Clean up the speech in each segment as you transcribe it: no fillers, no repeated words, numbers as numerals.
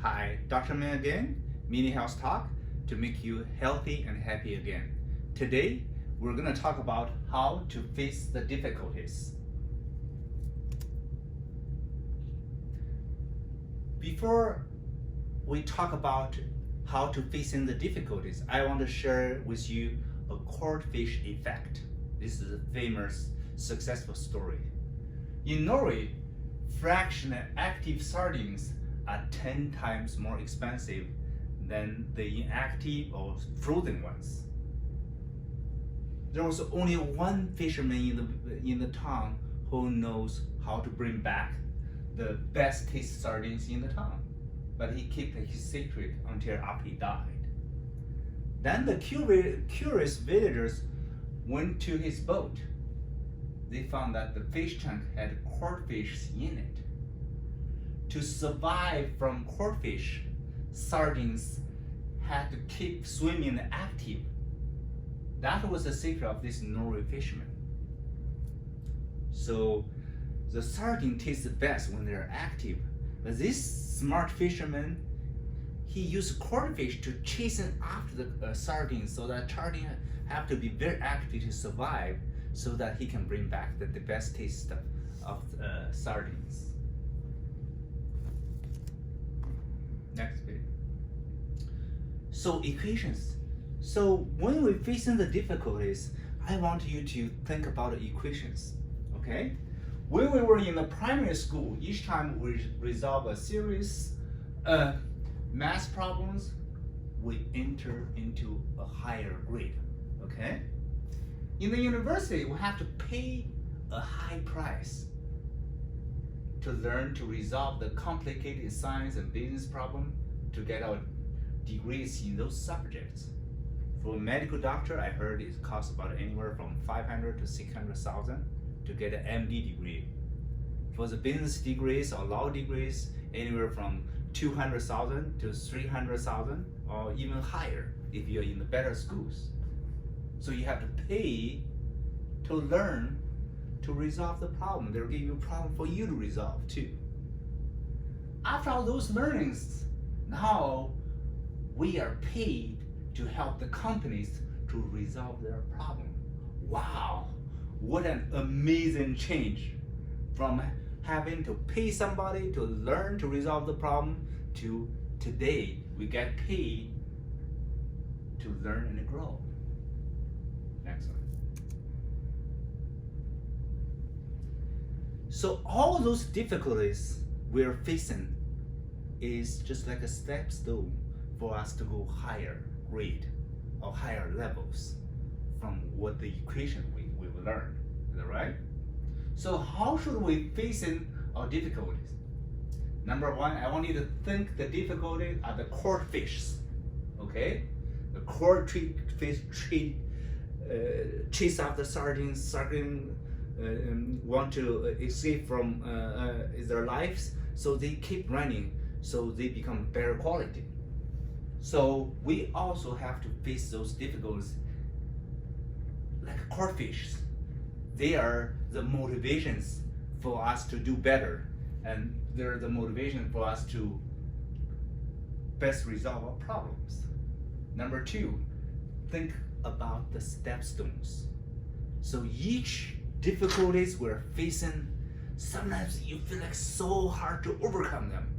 Hi, Dr. Min again, Mini Health Talk to make you healthy and happy again. Today, we're going to talk about how to face the difficulties. Before we talk about how to face in the difficulties, I want to share with you a Cordfish Effect. This is a famous, successful story. In Norway, fractional active sardines are 10 times more expensive than the inactive or frozen ones. There was only one fisherman in the town who knows how to bring back the best taste sardines in the town, but he kept his secret until after he died. Then the curious villagers went to his boat. They found that the fish tank had codfish in it. To survive from codfish, sardines had to keep swimming active. That was the secret of this Norway fisherman. So the sardine tastes the best when they're active. But this smart fisherman, he used codfish to chase after the sardines, so that sardines have to be very active to survive, so that he can bring back the best taste of sardines. Next page. So equations. So when we're facing the difficulties, I want you to think about the equations, okay? When we were in the primary school, each time we resolve a series math problems, we enter into a higher grade, okay? In the university, we have to pay a high price to learn to resolve the complicated science and business problem to get our degrees in those subjects. For a medical doctor, I heard it costs about anywhere from 500 to 600,000 to get an MD degree. For the business degrees or law degrees, anywhere from 200,000 to 300,000 or even higher if you're in the better schools. So you have to pay to learn to resolve the problem. They'll give you a problem for you to resolve too. After all those learnings, now we are paid to help the companies to resolve their problem. Wow, what an amazing change from having to pay somebody to learn to resolve the problem to today we get paid to learn and grow. Next one. So all those difficulties we're facing is just like a stepstone for us to go higher grade or higher levels from what the equation we've learned. Is that right? So how should we face in our difficulties? Number one, I want you to think the difficulties are the codfishes. Okay? The codfish chase after sardines. Sardines want to escape from their lives, so they keep running, so they become better quality. So we also have to face those difficulties like codfish. They are the motivations for us to do better, and they're the motivation for us to best resolve our problems. Number two, think about the stepstones. So each difficulties we're facing, sometimes you feel like so hard to overcome them.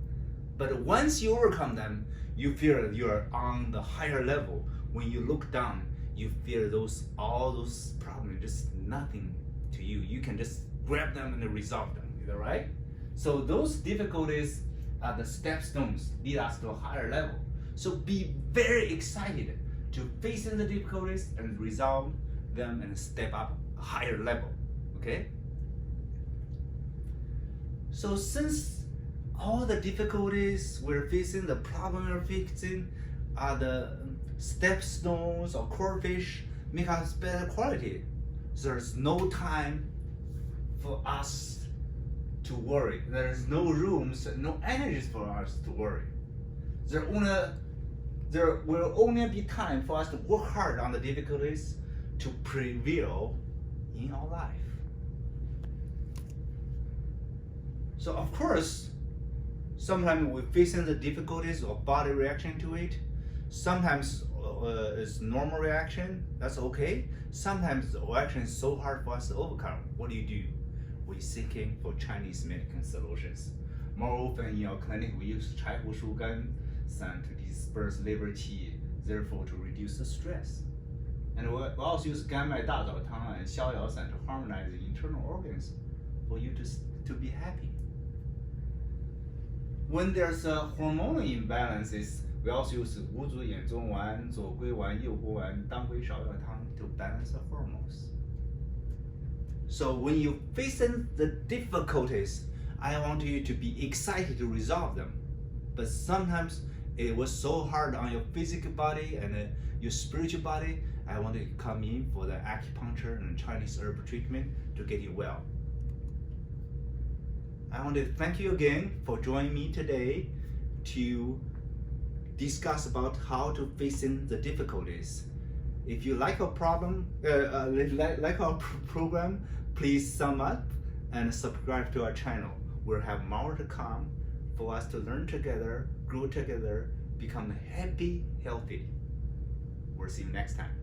But once you overcome them, you feel you're on the higher level. When you look down, you feel all those problems just nothing to you. You can just grab them and resolve them. Is that right? So those difficulties are the stepstones lead us to a higher level. So be very excited to face in the difficulties and resolve them and step up a higher level. Okay? So since all the difficulties we're facing, the problem we're facing are the stepstones or codfish make us better quality. There's no time for us to worry. There's no rooms, no energies for us to worry. There will only be time for us to work hard on the difficulties to prevail in our life. So of course, Sometimes we're facing the difficulties or body reaction to it. Sometimes it's normal reaction, that's okay. Sometimes the reaction is so hard for us to overcome. What do? We're seeking for Chinese medical solutions. More often in our clinic, we use 柴胡树根 sun to disperse liver qi, therefore to reduce the stress. And we also use 甘麦大枣汤 and 逍遥散 to harmonize the internal organs for you to be happy. When there's a hormonal imbalances, we also use 五组眼中丸、左归丸、右归丸、当归芍药汤 to balance the hormones. So when you're facing the difficulties, I want you to be excited to resolve them. But sometimes it was so hard on your physical body and your spiritual body. I want to come in for the acupuncture and Chinese herbal treatment to get you well. I want to thank you again for joining me today to discuss about how to facing the difficulties. If you like our program, please sum up and subscribe to our channel. We'll have more to come for us to learn together, grow together, become happy, healthy. We'll see you next time.